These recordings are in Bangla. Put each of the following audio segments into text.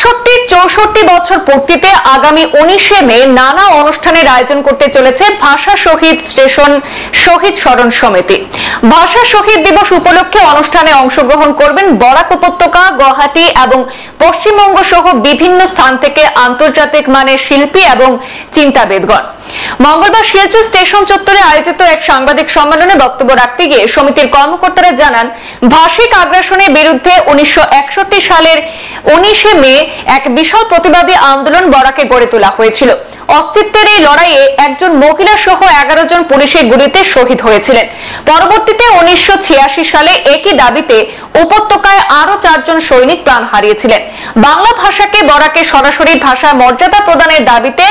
61-64 বছর পূর্তিতে আগামী 19শে মে নানা অনুষ্ঠানের আয়োজন করতে চলেছে ভাষা শহীদ স্টেশন শহীদ স্মরণ সমিতি। ভাষা শহীদ দিবস উপলক্ষে অনুষ্ঠানে অংশগ্রহণ করবেন বরাক উপত্যকা, গুয়াহাটি এবং পশ্চিমবঙ্গ সহ বিভিন্ন স্থান থেকে আন্তর্জাতিক মানের শিল্পী এবং চিন্তাবিদগণ। মঙ্গলবার শিলচর স্টেশন চত্বরে আয়োজিত এক সাংবাদিক সম্মেলনে বক্তব্য রাখতে গিয়ে সমিতির কর্মকর্তারা জানান, ভাষিক আগ্রাসনের বিরুদ্ধে 1961 সালের 19শে মে এক বিশাল প্রতিবাদী আন্দোলন বরাকে গড়ে তোলা হয়েছিল। অস্তিত্বের এই লড়াইয়ে একজন মহিলা সহ 11 জন পুলিশের গুলিতে শহীদ হয়েছিলেন। পরবর্তীতে 1986 সালে একই দাবিতে উপত্যকায় আরো 4 জন সৈনিক প্রাণ হারিয়েছিলেন। বাংলা ভাষাকে বরাকে সরাসরি ভাষার মর্যাদা প্রদানের দাবিতে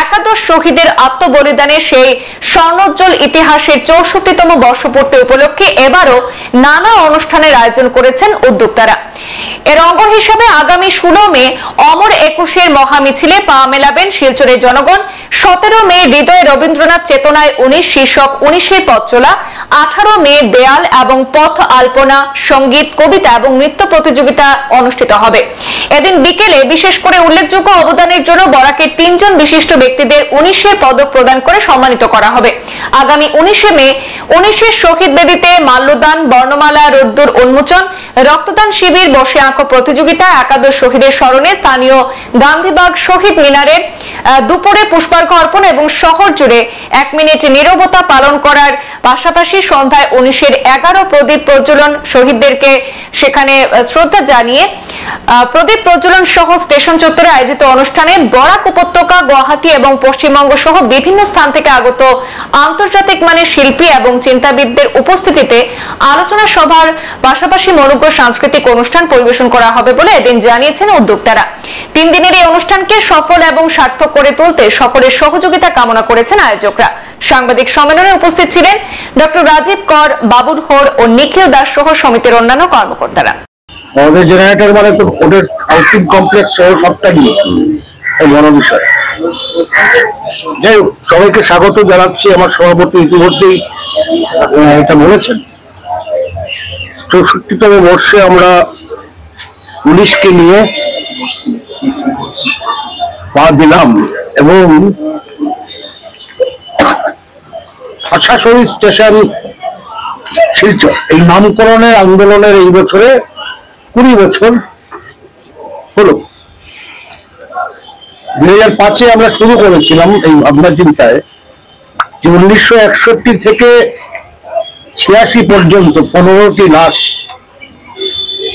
একাদশ শহীদের আত্মবলিদানের সেই স্বর্ণোজ্জ্বল ইতিহাসের 64তম বর্ষপূর্তি উপলক্ষে এবারও নানা অনুষ্ঠানের আয়োজন করেছেন উদ্যোক্তারা। এর অঙ্গ হিসেবে আগামী 16 মে অমর 21-এর মহামিছিলে পা মেলাবেন শিলচরের জনগণ। 17 মে হৃদয় রবীন্দ্রনাথ চেতনায় 19 শীর্ষক 19-এর পথ চলা, 18 মে দেয়াল এবং পথ আলপনা, সঙ্গীত, কবিতা এবং নৃত্য প্রতিযোগিতা অনুষ্ঠিত হবে। এদিন বিকেলে বিশেষ করে উল্লেখযোগ্য অবদানের জন্য বরাকের 3 জন বিশিষ্ট ব্যক্তিদের 19-এর পদক প্রদান করে সম্মানিত করা হবে। আগামী 19শে মে 19-এর শহীদ বেদিতে মাল্যদান, বর্ণমালা, রোদ্দুর উন্মোচন, রক্তদান শিবির, বসে আঁকো প্রতিযোগিতা, একাদশ শহীদের স্মরণে স্থানীয় গান্ধীবাগ শহীদ মিনারের দুপুরে পুষ্পার্ঘ অর্পণ এবং শহর জুড়ে 1 মিনিট নীরবতা পালন করার পাশাপাশি সন্ধ্যায় 19-এর 11 প্রদীপ প্রজ্বলন, শহীদদেরকে সেখানে শ্রদ্ধা জানিয়ে প্রদীপ প্রজ্বলন সহ স্টেশন চত্বরে আয়োজিত অনুষ্ঠানে বরাক উপত্যকা, গুয়াহাটি এবং পশ্চিমবঙ্গ সহ বিভিন্ন স্থান থেকে আগত আন্তর্জাতিক মানের শিল্পী এবং চিন্তাবিদদের উপস্থিতিতে আলোচনা সভার পাশাপাশি মনোজ্ঞ সাংস্কৃতিক অনুষ্ঠান পরিবেশন করা হবে বলে এদিন জানিয়েছেন উদ্যোক্তারা। 3 দিনের এই অনুষ্ঠানকে সফল এবং সার্থক করে তুলতে সকলের সহযোগিতা কামনা করেছেন আয়োজকরা। সাংবাদিক সম্মেলনে উপস্থিত ছিলেন ডক্টর রাজীব কর, বাবুর হোর ও নিখিল দাস সহ সমিতির অন্যান্য কর্মকর্তারা। আমাদের জেনারেটর মানে তো ওদের হাউসিং কমপ্লেক্স সহ সবটা নিয়ে বড় বিষয়। যাই হোক, সবাইকে স্বাগত জানাচ্ছি। আমার সভাপতি ইতিমধ্যেই এটা বলেছেন, 64তম বর্ষে আমরা পুলিশকে নিয়ে পা দিলাম এবং ভাষা শহীদ স্টেশন শিলচর এই নামকরণের আন্দোলনের এই বছরে 20 বছর হলো। 2005-এ আমরা শুরু করেছিলাম এই ভাবনা চিন্তায় যে 1961 থেকে 86 পর্যন্ত 15টি লাশ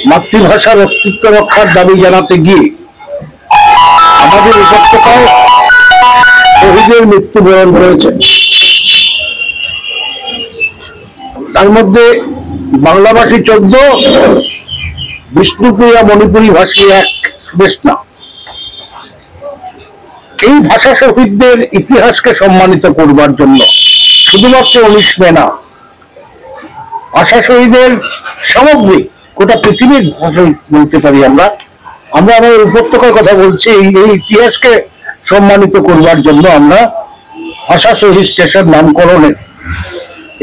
মাতৃভাষার অস্তিত্ব রক্ষার দাবি জানাতে গিয়ে আমাদের উপত্যকায় শহীদের মৃত্যুবরণ করেছে। তার মধ্যে বাংলাভাষী 14, বিষ্ণুপ্রিয়া মণিপুরী ভাষী 1, সুদেশনা। এই ভাষা শহীদদের ইতিহাসকে সম্মানিত করবার জন্য শুধুমাত্র 19 মে না, ভাষা শহীদের সামগ্রিক গোটা পৃথিবীর ভাষা বলতে পারি আমরা আমাদের উপত্যকার কথা বলছি, এই ইতিহাসকে সম্মানিত করবার জন্য আমরা ভাষা শহীদ স্টেশন নামকরণের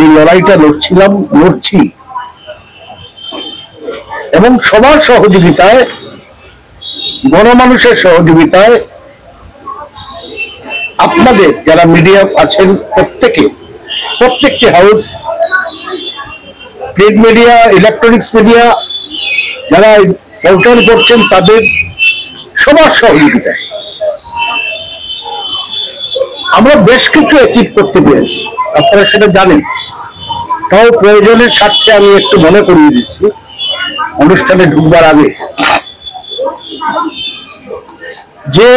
এই লড়াইটা লড়ছি এবং সবার সহযোগিতায়, গণমানুষের সহযোগিতায়, আপনাদের যারা মিডিয়া আছেন প্রত্যেকটি house, print media, electronics media যারা পোর্টাল করছেন, তাদের সবার সহযোগিতায় আমরা বেশ কিছু অ্যাচিভ করতে পেরেছি। আপনারা সেটা জানেন। তাও প্রয়োজনের স্বার্থে আমি একটু মনে করিয়ে দিচ্ছি অনুষ্ঠানে ঢুকবার আগে যে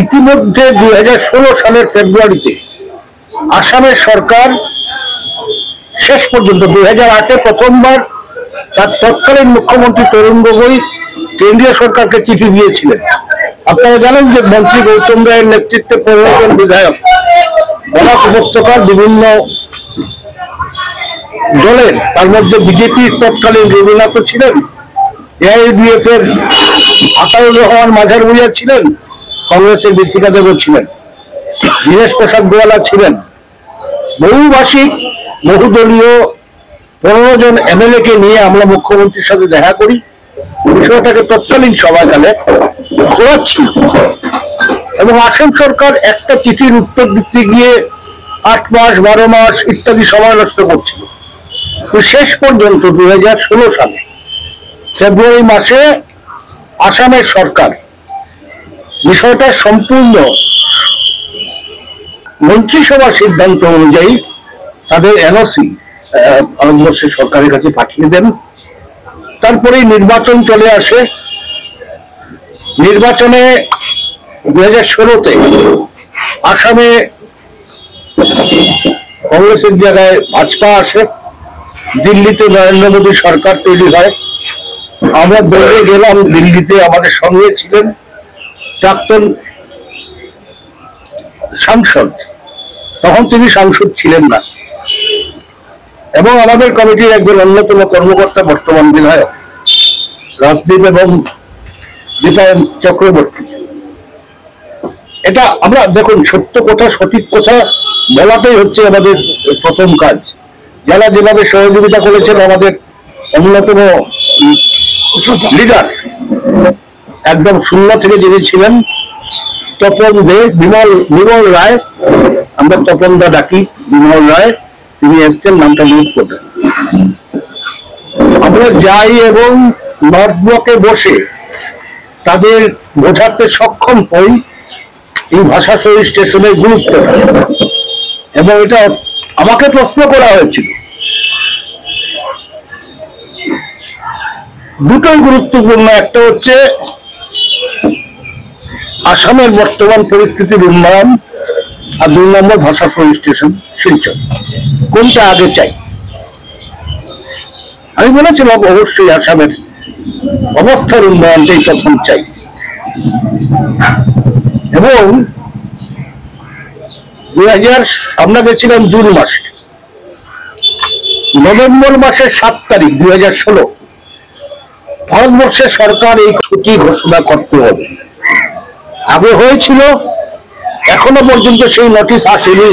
ইতিমধ্যে 2016 সালের ফেব্রুয়ারিতে আসামের সরকার শেষ পর্যন্ত 2008-এ প্রথমবার তার তৎকালীন মুখ্যমন্ত্রী তরুণ গগৈ কেন্দ্রীয় সরকারকে চিঠি দিয়েছিলেন। আপনারা জানেন যে মন্ত্রী গৌতম রায়ের নেতৃত্বে 15 জন বিধায়ক বরাক উপত্যকার বিভিন্ন দলের, তার মধ্যে বিজেপির তৎকালীন রবীন্দ্রনাথ ছিলেন, এআইডিএফ এর আতাউর রহমান মাঝার ভূঁইয়া ছিলেন, কংগ্রেসের বিথিকা দেবও ছিলেন, দীনেশ প্রসাদ গোয়ালা ছিলেন। বহুভাষিক, বহুদলীয় 15 জন এমএলএ কে নিয়ে আমরা মুখ্যমন্ত্রীর সাথে দেখা করি। বিষয়টাকে তৎকালীন সভাকালে ঘোরাচ্ছিল এবং আসাম সরকার একটা চিঠির উত্তর দিতে গিয়ে 8 মাস 12 মাস ইত্যাদি সময় নষ্ট করছিল। তো শেষ পর্যন্ত 2016 সালে ফেব্রুয়ারি মাসে আসামের সরকার বিষয়টা সম্পূর্ণ মন্ত্রিসভার সিদ্ধান্ত অনুযায়ী তাদের এনওসি ভারতবর্ষের সরকারের কাছে পাঠিয়ে দেন। তারপরেই নির্বাচন চলে আসে। নির্বাচনে 2016-তে আসামে কংগ্রেসের জায়গায় ভাজপা আসে, দিল্লিতে নরেন্দ্র মোদী সরকার তৈরি হয়। আমরা দৌড়ে গেলাম দিল্লিতে, আমাদের সঙ্গে ছিলেন প্রাক্তন সাংসদ, তখন তিনি সাংসদ ছিলেন না, এবং আমাদের কমিটির একজন অন্যতম কর্মকর্তা বর্তমান বিধায়ক রাজদীপ এবং দীপায়ন চক্রবর্তী। এটা আমরা দেখুন, সত্য কথা সঠিক কথা বলাটাই হচ্ছে আমাদের প্রথম কাজ। যারা যেভাবে সহযোগিতা করেছেন, আমাদের অন্যতম লিডার একদম শূন্য থেকে যিনি ছিলেন তপন দে, বিমল রায়, আমরা তপন দা ডাকি, বিমল রায়, তিনি এসছেন, নামটা নোট করবেন। আমরা যাই এবং নর্থ ব্লকে বসে তাদের বোঝাতে সক্ষম হই এই ভাষা শহীদ স্টেশনের গুরুত্ব। এবং এটা আমাকে প্রশ্ন করা হয়েছিল, দুটোই গুরুত্বপূর্ণ। একটা হচ্ছে আসামের বর্তমান পরিস্থিতির উন্নয়ন, আর 2 নম্বর ভাষা শহীদ স্টেশন শিলচর, কোনটা আগে চাই। আমি বলেছিলাম অবশ্যই আসামের অবস্থার উন্নয়নটাই প্রথম চাই। এবং 2000 আমরা গেছিলাম জুন মাসে, নভেম্বর মাসের 7 তারিখ 2016 ভারতবর্ষের সরকার এই ছুটি ঘোষণা করতে হবে। আগে হয়েছিল, এখনো পর্যন্ত সেই নোটিশ আসেনি।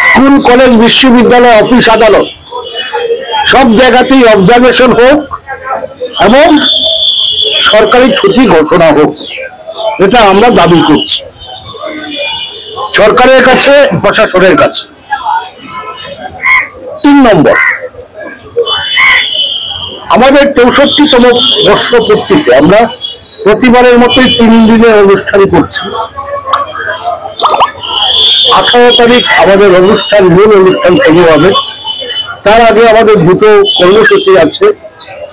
স্কুল কলেজ বিশ্ববিদ্যালয় অফিস আদালত সব জায়গাতেই অবজারভেশন হোক এবং সরকারি ছুটি ঘোষণা হোক, এটা আমরা দাবি করছি সরকারের কাছে, প্রশাসনের কাছে। 3 নম্বর, আমাদের 64তম বর্ষপূর্তিতে আমরা প্রতিবারের মতোই 3 দিনের অনুষ্ঠান করছি। 18 তারিখ আমাদের অনুষ্ঠান, মূল অনুষ্ঠান শুরু হবে। তার আগে আমাদের 2টো কর্মসূচি আছে।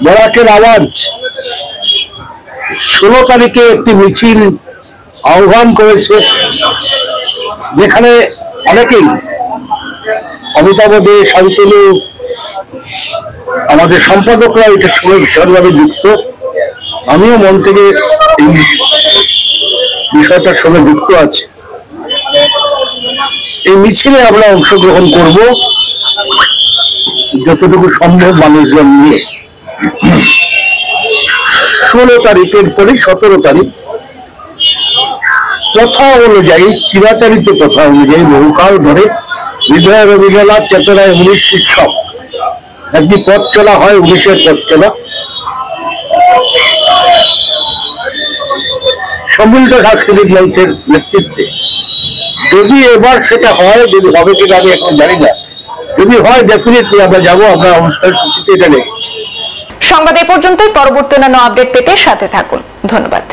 বরাকের আওয়াজ 16 তারিখে একটি মিছিল আহ্বান করেছে, যেখানে অনেকেই, অমিতাভ দে, শান্তনু, আমাদের সম্পাদকরা এটার সঙ্গে ভীষণভাবে যুক্ত। আমিও মন থেকে এই বিষয়টার সঙ্গে যুক্ত আছি। এই মিছিলে আমরা অংশগ্রহণ করব যতটুকু সম্ভব মানুষজন নিয়ে। 16 তারিখের পরে 17 তারিখ প্রথা অনুযায়ী, চিরাচরিত প্রথা অনুযায়ী বহুকাল ধরে বিজয় রবীন্দ্রনাথ চেতনায় 19 শীর্ষক একটি পথ চলা হয়, 19-এর পথ চলা, সম্মিলিত সাংস্কৃতিক মঞ্চের নেতৃত্বে। যদি এবার সেটা হয়, যদি হবে কিনা আমি এখন জানি না, যদি হয় ডেফিনেটলি আমরা যাবো। আমরা অনুষ্ঠানের সূচিতে এটা নেই। সংবাদ এ পর্যন্তই। পরবর্তী অন্যান্য আপডেট পেতে সাথে থাকুন। ধন্যবাদ।